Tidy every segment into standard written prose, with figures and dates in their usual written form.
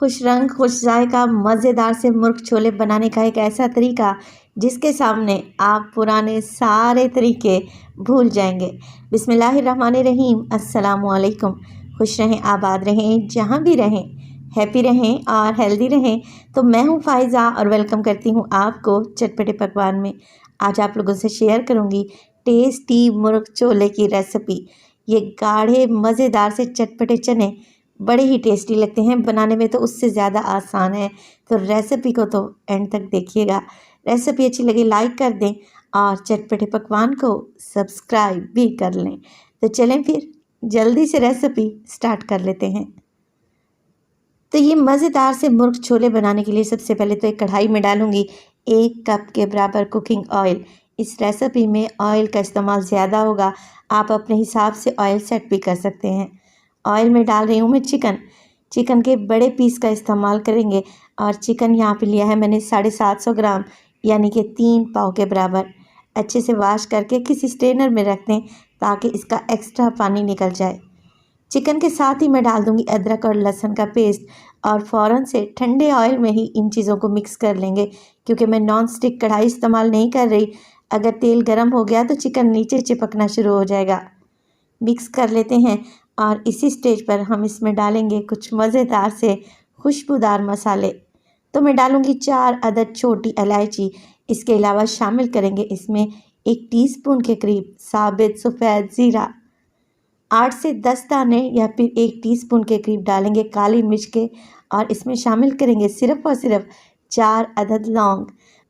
खुश रंग खुश जायका मज़ेदार से मुर्ग छोले बनाने का एक ऐसा तरीका जिसके सामने आप पुराने सारे तरीके भूल जाएंगे। बिस्मिल्लाहिर्रहमानिर्रहीम, अस्सलामु अलैकुम। खुश रहें, आबाद रहें, जहाँ भी रहें, हैप्पी रहें और हेल्दी रहें। तो मैं हूँ फ़ाइज़ा और वेलकम करती हूँ आपको चटपटे पकवान में। आज आप लोगों से शेयर करूँगी टेस्टी मुर्ग छोले की रेसिपी। ये गाढ़े मज़ेदार से चटपटे चने बड़े ही टेस्टी लगते हैं, बनाने में तो उससे ज़्यादा आसान है। तो रेसिपी को तो एंड तक देखिएगा। रेसिपी अच्छी लगी लाइक कर दें और चटपटे पकवान को सब्सक्राइब भी कर लें। तो चलें फिर जल्दी से रेसिपी स्टार्ट कर लेते हैं। तो ये मज़ेदार से मुर्ग छोले बनाने के लिए सबसे पहले तो एक कढ़ाई में डालूंगी 1 कप के बराबर कुकिंग ऑयल। इस रेसिपी में ऑयल का इस्तेमाल ज़्यादा होगा, आप अपने हिसाब से ऑयल सेट भी कर सकते हैं। ऑयल में डाल रही हूँ मैं चिकन के बड़े पीस का इस्तेमाल करेंगे और चिकन यहाँ पे लिया है मैंने 750 ग्राम, यानी कि 3 पाव के बराबर। अच्छे से वॉश करके किसी स्ट्रेनर में रख दें ताकि इसका एक्स्ट्रा पानी निकल जाए। चिकन के साथ ही मैं डाल दूंगी अदरक और लहसुन का पेस्ट और फ़ौरन से ठंडे ऑयल में ही इन चीज़ों को मिक्स कर लेंगे, क्योंकि मैं नॉन स्टिक कढ़ाई इस्तेमाल नहीं कर रही। अगर तेल गर्म हो गया तो चिकन नीचे चिपकना शुरू हो जाएगा। मिक्स कर लेते हैं और इसी स्टेज पर हम इसमें डालेंगे कुछ मज़ेदार से खुशबूदार मसाले। तो मैं डालूंगी 4 अदद छोटी इलायची। इसके अलावा शामिल करेंगे इसमें 1 टीस्पून के करीब साबित सफ़ेद ज़ीरा, 8 से 10 दाने या फिर 1 टीस्पून के करीब डालेंगे काली मिर्च के, और इसमें शामिल करेंगे सिर्फ और सिर्फ 4 अदद लौंग।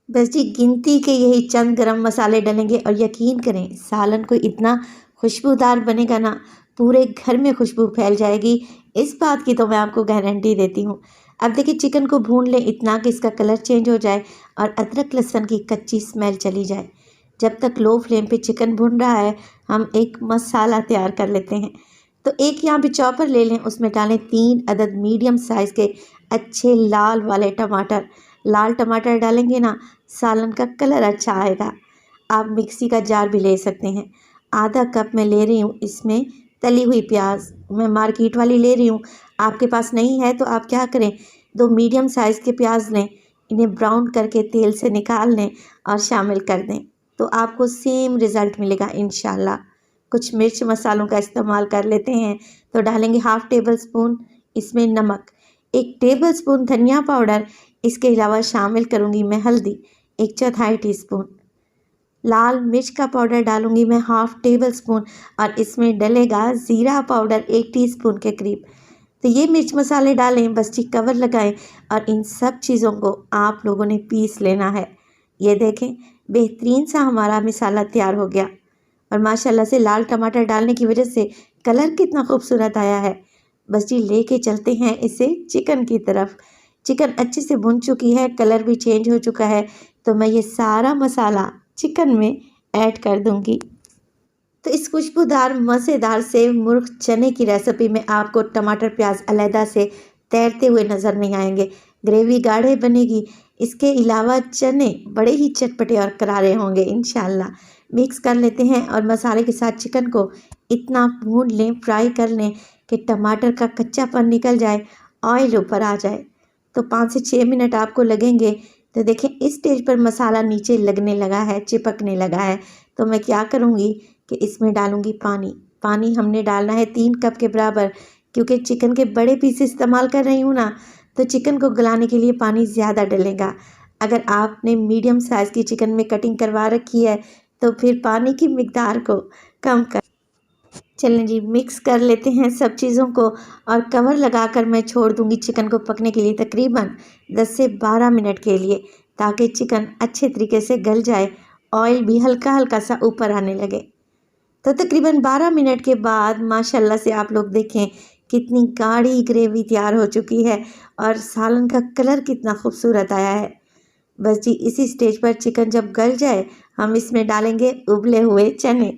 बस जी गिनती के यही चंद गरम मसाले डालेंगे और यकीन करें सालन को इतना खुशबूदार बनेगा ना, पूरे घर में खुशबू फैल जाएगी। इस बात की तो मैं आपको गारंटी देती हूँ। अब देखिए चिकन को भून लें इतना कि इसका कलर चेंज हो जाए और अदरक लहसुन की कच्ची स्मेल चली जाए। जब तक लो फ्लेम पे चिकन भून रहा है हम एक मसाला तैयार कर लेते हैं। तो एक यहाँ पे चॉपर ले लें, उसमें डालें 3 अदद मीडियम साइज़ के अच्छे लाल वाले टमाटर। लाल टमाटर डालेंगे ना, सालन का कलर अच्छा आएगा। आप मिक्सी का जार भी ले सकते हैं। आधा कप मैं ले रही हूँ इसमें तली हुई प्याज, मैं मार्केट वाली ले रही हूँ। आपके पास नहीं है तो आप क्या करें, 2 मीडियम साइज़ के प्याज लें, इन्हें ब्राउन करके तेल से निकाल लें और शामिल कर दें, तो आपको सेम रिज़ल्ट मिलेगा इंशाल्लाह। कुछ मिर्च मसालों का इस्तेमाल कर लेते हैं। तो डालेंगे 1/2 टेबल स्पून इसमें नमक, 1 टेबल स्पून धनिया पाउडर। इसके अलावा शामिल करूँगी मैं हल्दी 1/4 टीस्पून, लाल मिर्च का पाउडर डालूंगी मैं 1/2 टेबल स्पून, और इसमें डलेगा ज़ीरा पाउडर 1 टीस्पून के करीब। तो ये मिर्च मसाले डालें, बस ठीक कवर लगाएं और इन सब चीज़ों को आप लोगों ने पीस लेना है। ये देखें बेहतरीन सा हमारा मसाला तैयार हो गया, और माशाल्लाह से लाल टमाटर डालने की वजह से कलर कितना खूबसूरत आया है। बस जी लेके चलते हैं इसे चिकन की तरफ। चिकन अच्छे से भुन चुकी है, कलर भी चेंज हो चुका है। तो मैं ये सारा मसाला चिकन में ऐड कर दूंगी। तो इस खुशबूदार मज़ेदार से मुर्ग चने की रेसिपी में आपको टमाटर प्याज अलहदा से तैरते हुए नज़र नहीं आएंगे। ग्रेवी गाढ़े बनेगी। इसके अलावा चने बड़े ही चटपटे और करारे होंगे इंशाल्लाह। मिक्स कर लेते हैं और मसाले के साथ चिकन को इतना भून लें, फ्राई कर लें कि टमाटर का कच्चापन निकल जाए, ऑयल ऊपर आ जाए। तो 5 से 6 मिनट आपको लगेंगे। तो देखें इस स्टेज पर मसाला नीचे लगने लगा है, चिपकने लगा है। तो मैं क्या करूँगी कि इसमें डालूँगी पानी। पानी हमने डालना है 3 कप के बराबर, क्योंकि चिकन के बड़े पीस इस्तेमाल कर रही हूँ ना, तो चिकन को गलाने के लिए पानी ज़्यादा डलेगा। अगर आपने मीडियम साइज़ की चिकन में कटिंग करवा रखी है तो फिर पानी की मिकदार को कम कर। चलें जी मिक्स कर लेते हैं सब चीज़ों को, और कवर लगाकर मैं छोड़ दूंगी चिकन को पकने के लिए तकरीबन 10 से 12 मिनट के लिए, ताकि चिकन अच्छे तरीके से गल जाए, ऑयल भी हल्का हल्का सा ऊपर आने लगे। तो तकरीबन 12 मिनट के बाद माशाल्लाह से आप लोग देखें कितनी गाढ़ी ग्रेवी तैयार हो चुकी है और सालन का कलर कितना खूबसूरत आया है। बस जी इसी स्टेज पर चिकन जब गल जाए हम इसमें डालेंगे उबले हुए चने।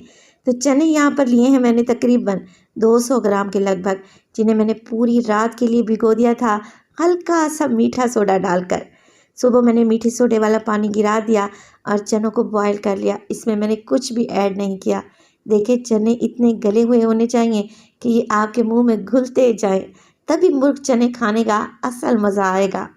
तो चने यहाँ पर लिए हैं मैंने तकरीबन 200 ग्राम के लगभग, जिन्हें मैंने पूरी रात के लिए भिगो दिया था हल्का सा मीठा सोडा डालकर। सुबह मैंने मीठे सोडे वाला पानी गिरा दिया और चनों को बॉईल कर लिया। इसमें मैंने कुछ भी ऐड नहीं किया। देखिए चने इतने गले हुए होने चाहिए कि ये आपके मुंह में घुलते जाएं, तभी मुर्ग चने खाने का असल मज़ा आएगा।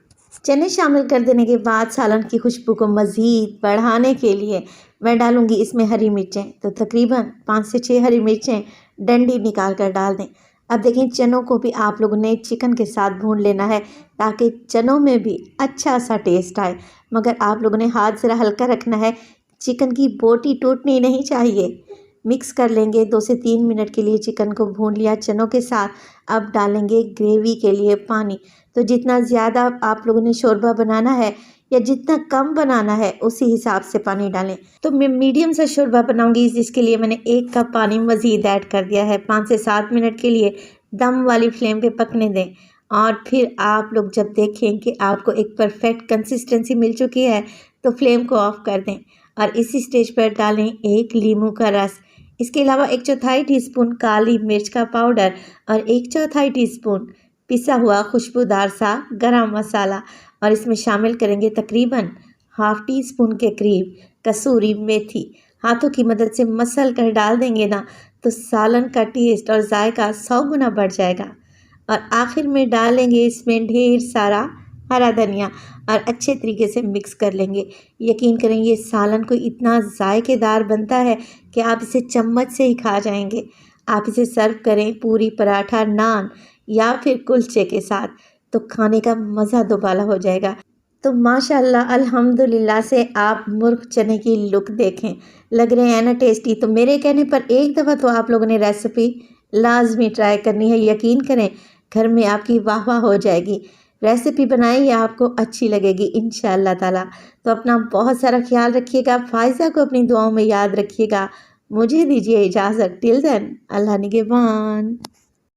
चने शामिल कर देने के बाद सालन की खुशबू को मज़ीद बढ़ाने के लिए मैं डालूंगी इसमें हरी मिर्चें। तो तकरीबन 5 से 6 हरी मिर्चें डंडी निकाल कर डाल दें। अब देखें, चनों को भी आप लोगों ने चिकन के साथ भून लेना है ताकि चनों में भी अच्छा सा टेस्ट आए, मगर आप लोगों ने हाथ ज़रा हल्का रखना है, चिकन की बोटी टूटनी नहीं चाहिए। मिक्स कर लेंगे। 2 से 3 मिनट के लिए चिकन को भून लिया चनों के साथ। अब डालेंगे ग्रेवी के लिए पानी। तो जितना ज़्यादा आप लोगों ने शोरबा बनाना है या जितना कम बनाना है उसी हिसाब से पानी डालें। तो मैं मीडियम सा शोरबा बनाऊंगी, जिसके लिए मैंने 1 कप पानी मज़ीद ऐड कर दिया है। 5 से 7 मिनट के लिए दम वाली फ्लेम पे पकने दें और फिर आप लोग जब देखें कि आपको एक परफेक्ट कंसिस्टेंसी मिल चुकी है तो फ्लेम को ऑफ कर दें और इसी स्टेज पर डालें 1 लीमू का रस। इसके अलावा 1/4 टीस्पून काली मिर्च का पाउडर और 1/4 टीस्पून पिसा हुआ खुशबूदार सा गरम मसाला, और इसमें शामिल करेंगे तकरीबन ½ टीस्पून के करीब कसूरी मेथी। हाथों की मदद से मसल कर डाल देंगे ना तो सालन का टेस्ट और जायका 100 गुना बढ़ जाएगा। और आखिर में डालेंगे इसमें ढेर सारा हरा धनिया और अच्छे तरीके से मिक्स कर लेंगे। यकीन करें, ये सालन को इतना जायकेदार बनता है कि आप इसे चम्मच से ही खा जाएंगे। आप इसे सर्व करें पूरी, पराठा, नान या फिर कुलचे के साथ, तो खाने का मज़ा दोबाला हो जाएगा। तो माशाल्लाह अल्हम्दुलिल्लाह से आप मुर्ग चने की लुक देखें, लग रहे हैं ना टेस्टी। तो मेरे कहने पर एक दफ़ा तो आप लोगों ने रेसिपी लाजमी ट्राई करनी है। यकीन करें, घर में आपकी वाह वाह हो जाएगी। रेसिपी बनाएं या आपको अच्छी लगेगी इंशाअल्लाह ताला। तो अपना बहुत सारा ख्याल रखिएगा। फ़ायज़ा को अपनी दुआओं में याद रखिएगा। मुझे दीजिए इजाज़त। टिल देन, अल्लाह निगहबान।